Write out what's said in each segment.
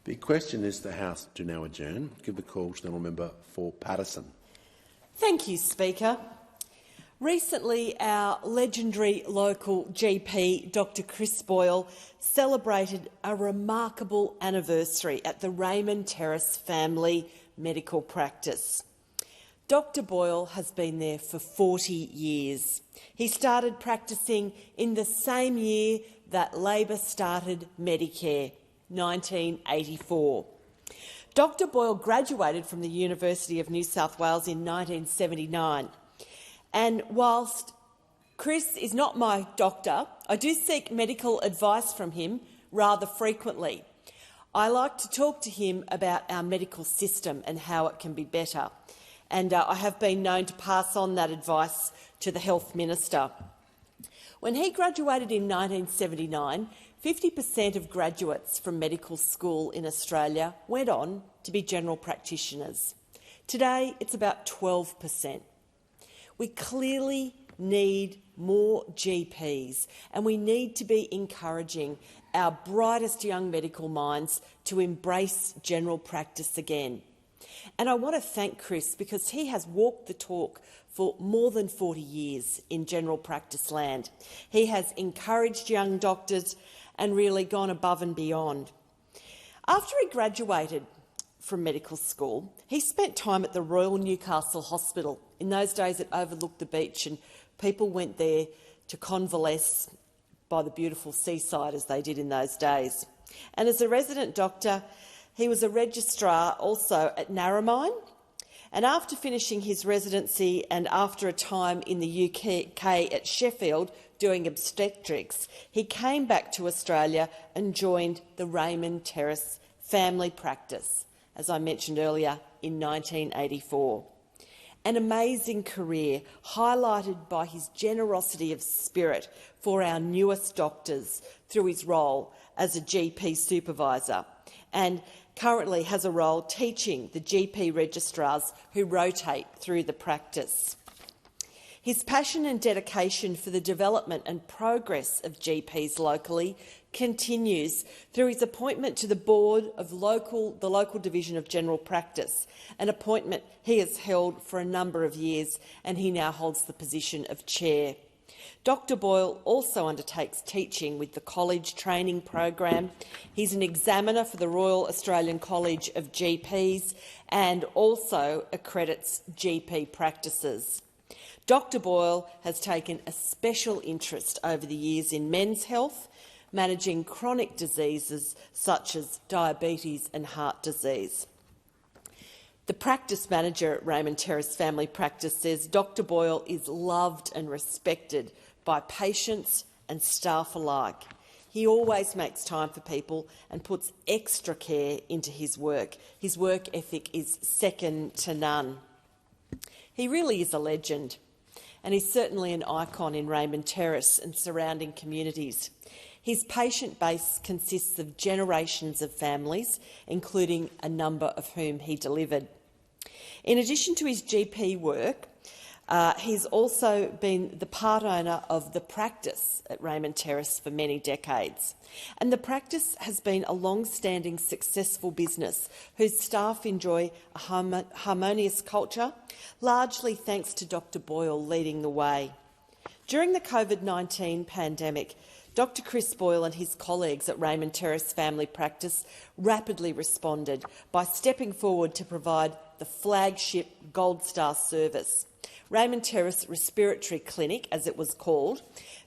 The question is the House to now adjourn. Give the call to the honourable member for Paterson. Thank you, Speaker. Recently, our legendary local GP, Dr Chris Boyle, celebrated a remarkable anniversary at the Raymond Terrace Family Medical Practice. Dr Boyle has been there for 40 years. He started practising in the same year that Labor started Medicare, 1984. Dr Boyle graduated from the University of New South Wales in 1979. And whilst Chris is not my doctor, I do seek medical advice from him rather frequently. I like to talk to him about our medical system and how it can be better. And I have been known to pass on that advice to the Health Minister. When he graduated in 1979, 50% of graduates from medical school in Australia went on to be general practitioners. Today, it's about 12%. We clearly need more GPs, and we need to be encouraging our brightest young medical minds to embrace general practice again. And I want to thank Chris because he has walked the talk for more than 40 years in general practice land. He has encouraged young doctors and really gone above and beyond. After he graduated from medical school, he spent time at the Royal Newcastle Hospital. In those days, it overlooked the beach and people went there to convalesce by the beautiful seaside, as they did in those days. And as a resident doctor, he was a registrar also at Narromine. And after finishing his residency and after a time in the UK at Sheffield doing obstetrics, he came back to Australia and joined the Raymond Terrace Family Practice, as I mentioned earlier, in 1984. An amazing career highlighted by his generosity of spirit for our newest doctors through his role as a GP supervisor, and currently has a role teaching the GP registrars who rotate through the practice. His passion and dedication for the development and progress of GPs locally continues through his appointment to the board of the local division of general practice, an appointment he has held for a number of years, and he now holds the position of chair. Dr Boyle also undertakes teaching with the college training program. He's an examiner for the Royal Australian College of GPs and also accredits GP practices. Dr Boyle has taken a special interest over the years in men's health, managing chronic diseases such as diabetes and heart disease. The practice manager at Raymond Terrace Family Practice says Dr Boyle is loved and respected by patients and staff alike. He always makes time for people and puts extra care into his work. His work ethic is second to none. He really is a legend, and he's certainly an icon in Raymond Terrace and surrounding communities. His patient base consists of generations of families, including a number of whom he delivered. In addition to his GP work, he's also been the part owner of the practice at Raymond Terrace for many decades. And the practice has been a long-standing successful business whose staff enjoy a harmonious culture, largely thanks to Dr Boyle leading the way. During the COVID-19 pandemic, Dr Chris Boyle and his colleagues at Raymond Terrace Family Practice rapidly responded by stepping forward to provide the flagship Gold Star service. Raymond Terrace Respiratory Clinic, as it was called.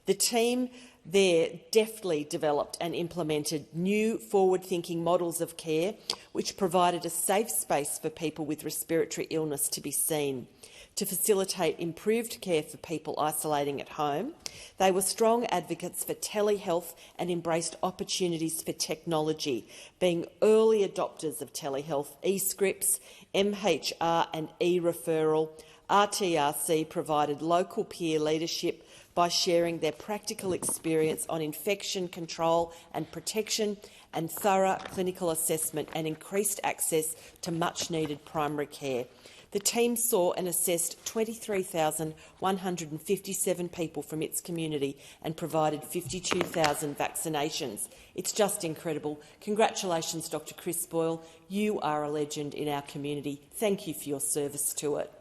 The team there deftly developed and implemented new forward-thinking models of care which provided a safe space for people with respiratory illness to be seen. To facilitate improved care for people isolating at home, they were strong advocates for telehealth and embraced opportunities for technology, being early adopters of telehealth, e-scripts, MHR and e-referral. RTRC provided local peer leadership by sharing their practical experience on infection control and protection and thorough clinical assessment and increased access to much-needed primary care. The team saw and assessed 23,157 people from its community and provided 52,000 vaccinations. It's just incredible. Congratulations, Dr. Chris Boyle. You are a legend in our community. Thank you for your service to it.